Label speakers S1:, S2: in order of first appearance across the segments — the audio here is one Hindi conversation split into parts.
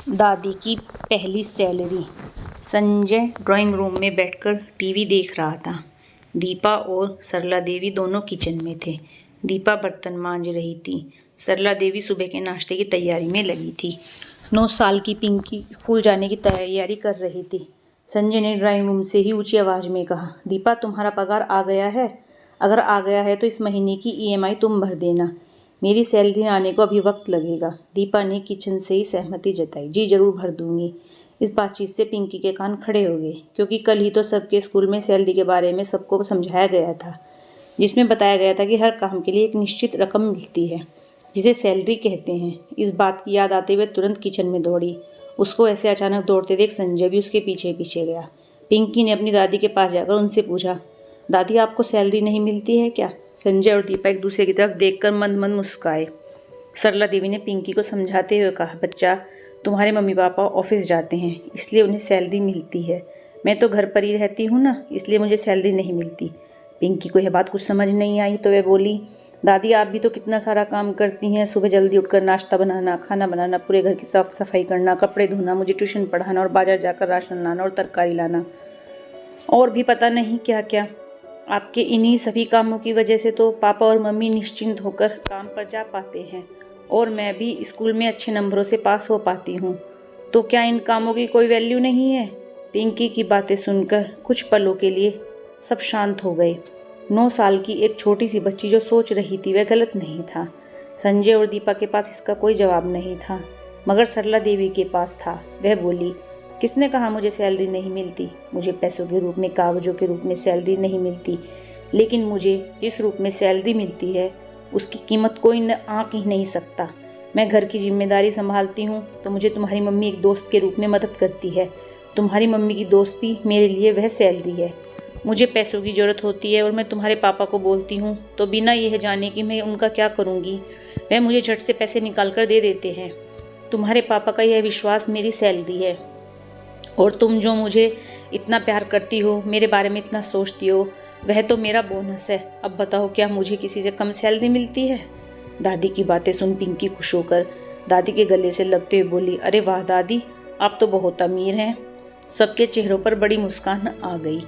S1: दादी की पहली सैलरी। संजय ड्राइंग रूम में बैठकर टीवी देख रहा था। दीपा और सरला देवी दोनों किचन में थे। दीपा बर्तन मांज रही थी। सरला देवी सुबह के नाश्ते की तैयारी में लगी थी। 9 साल की पिंकी स्कूल जाने की तैयारी कर रही थी। संजय ने ड्राइंग रूम से ही ऊंची आवाज़ में कहा, दीपा तुम्हारा पगार आ गया है? अगर आ गया है तो इस महीने की ईएमआई तुम भर देना। मेरी सैलरी आने को अभी वक्त लगेगा। दीपा ने किचन से ही सहमति जताई। जी जरूर भर दूंगी। इस बातचीत से पिंकी के कान खड़े हो गए, क्योंकि कल ही तो सबके स्कूल में सैलरी के बारे में सबको समझाया गया था, जिसमें बताया गया था कि हर काम के लिए एक निश्चित रकम मिलती है, जिसे सैलरी कहते हैं। इस बात की याद आते हुए तुरंत किचन में दौड़ी। उसको ऐसे अचानक दौड़ते देख संजय भी उसके पीछे पीछे गया। पिंकी ने अपनी दादी के पास जाकर उनसे पूछा, दादी आपको सैलरी नहीं मिलती है क्या? संजय और दीपा एक दूसरे की तरफ देखकर मंद मंद मुस्काए। सरला देवी ने पिंकी को समझाते हुए कहा, बच्चा तुम्हारे मम्मी पापा ऑफिस जाते हैं, इसलिए उन्हें सैलरी मिलती है। मैं तो घर पर ही रहती हूँ ना, इसलिए मुझे सैलरी नहीं मिलती। पिंकी को यह बात कुछ समझ नहीं आई तो वह बोली, दादी आप भी तो कितना सारा काम करती हैं। सुबह जल्दी उठकर नाश्ता बनाना, खाना बनाना, पूरे घर की साफ सफाई करना, कपड़े धोना, मुझे ट्यूशन पढ़ाना और बाजार जाकर राशन लाना और तरकारी लाना, और भी पता नहीं क्या क्या। आपके इन्हीं सभी कामों की वजह से तो पापा और मम्मी निश्चिंत होकर काम पर जा पाते हैं और मैं भी स्कूल में अच्छे नंबरों से पास हो पाती हूँ। तो क्या इन कामों की कोई वैल्यू नहीं है? पिंकी की बातें सुनकर कुछ पलों के लिए सब शांत हो गए। 9 साल की एक छोटी सी बच्ची जो सोच रही थी वह गलत नहीं था। संजय और दीपा के पास इसका कोई जवाब नहीं था, मगर सरला देवी के पास था। वह बोली, किसने कहा मुझे सैलरी नहीं मिलती? मुझे पैसों के रूप में, कागजों के रूप में सैलरी नहीं मिलती, लेकिन मुझे जिस रूप में सैलरी मिलती है उसकी कीमत कोई न आंक ही नहीं सकता। मैं घर की जिम्मेदारी संभालती हूँ तो मुझे तुम्हारी मम्मी एक दोस्त के रूप में मदद करती है। तुम्हारी मम्मी की दोस्ती मेरे लिए वह सैलरी है। मुझे पैसों की ज़रूरत होती है और मैं तुम्हारे पापा को बोलती हूँ तो बिना यह जाने कि मैं उनका क्या करूँगी, वह मुझे झट से पैसे निकाल कर दे देते हैं। तुम्हारे पापा का यह विश्वास मेरी सैलरी है, और तुम जो मुझे इतना प्यार करती हो, मेरे बारे में इतना सोचती हो, वह तो मेरा बोनस है। अब बताओ क्या मुझे किसी से कम सैलरी मिलती है? दादी की बातें सुन पिंकी खुश होकर दादी के गले से लगते हुए बोली, अरे वाह दादी, आप तो बहुत अमीर हैं। सबके चेहरों पर बड़ी मुस्कान आ गई।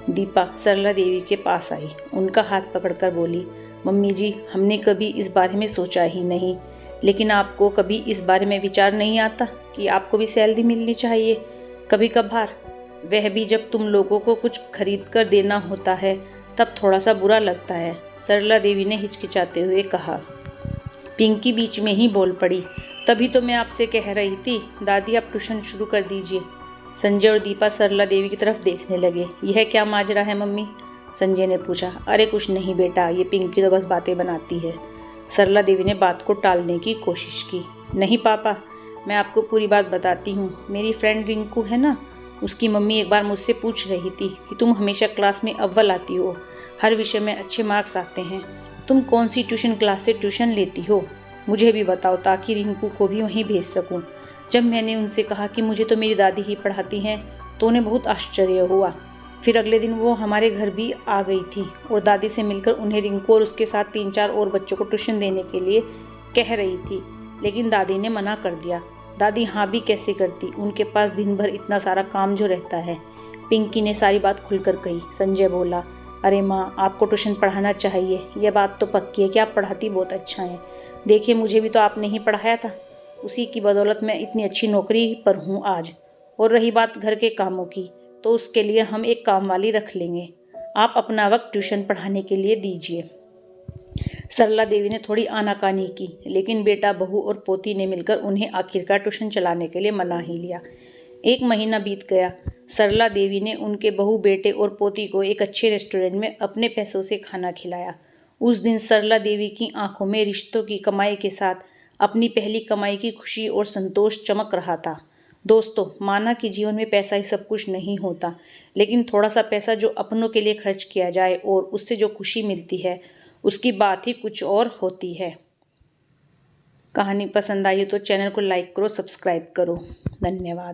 S1: दीपा सरला देवी के पास आई, उनका हाथ पकड़कर बोली, मम्मी जी हमने कभी इस बारे में सोचा ही नहीं, लेकिन आपको कभी इस बारे में विचार नहीं आता कि आपको भी सैलरी मिलनी चाहिए कभी कभार, वह भी जब तुम लोगों को कुछ खरीद कर देना होता है तब थोड़ा सा बुरा लगता है? सरला देवी ने हिचकिचाते हुए कहा। पिंकी बीच में ही बोल पड़ी, तभी तो मैं आपसे कह रही थी दादी आप ट्यूशन शुरू कर दीजिए। संजय और दीपा सरला देवी की तरफ देखने लगे। यह क्या माजरा है मम्मी? संजय ने पूछा। अरे कुछ नहीं बेटा, ये पिंकी तो बस बातें बनाती है। सरला देवी ने बात को टालने की कोशिश की। नहीं पापा, मैं आपको पूरी बात बताती हूँ। मेरी फ्रेंड रिंकू है ना, उसकी मम्मी एक बार मुझसे पूछ रही थी कि तुम हमेशा क्लास में अव्वल आती हो, हर विषय में अच्छे मार्क्स आते हैं, तुम कौन सी ट्यूशन क्लास से ट्यूशन लेती हो? मुझे भी बताओ ताकि रिंकू को भी वहीं भेज सकूं। जब मैंने उनसे कहा कि मुझे तो मेरी दादी ही पढ़ाती हैं तो उन्हें बहुत आश्चर्य हुआ। फिर अगले दिन वो हमारे घर भी आ गई थी और दादी से मिलकर उन्हें रिंकू और उसके साथ 3-4 और बच्चों को ट्यूशन देने के लिए कह रही थी, लेकिन दादी ने मना कर दिया। दादी हाँ भी कैसे करती, उनके पास दिन भर इतना सारा काम जो रहता है। पिंकी ने सारी बात खुलकर कही। संजय बोला, अरे माँ आपको ट्यूशन पढ़ाना चाहिए, यह बात तो पक्की है कि आप पढ़ाती बहुत अच्छा हैं। देखिए मुझे भी तो आपने ही पढ़ाया था, उसी की बदौलत मैं इतनी अच्छी नौकरी पर हूँ आज। और रही बात घर के कामों की, तो उसके लिए हम एक काम वाली रख लेंगे, आप अपना वक्त ट्यूशन पढ़ाने के लिए दीजिए। सरला देवी ने थोड़ी आनाकानी की, लेकिन बेटा, बहू और पोती ने मिलकर उन्हें आखिरकार ट्यूशन चलाने के लिए मना ही लिया। 1 महीना बीत गया। सरला देवी ने उनके बहू, बेटे और पोती को एक अच्छे रेस्टोरेंट में अपने पैसों से खाना खिलाया। उस दिन सरला देवी की आंखों में रिश्तों की कमाई के साथ अपनी पहली कमाई की खुशी और संतोष चमक रहा था। दोस्तों, माना कि जीवन में पैसा ही सब कुछ नहीं होता, लेकिन थोड़ा सा पैसा जो अपनों के लिए खर्च किया जाए और उससे जो खुशी मिलती है, उसकी बात ही कुछ और होती है। कहानी पसंद आई तो चैनल को लाइक करो, सब्सक्राइब करो। धन्यवाद।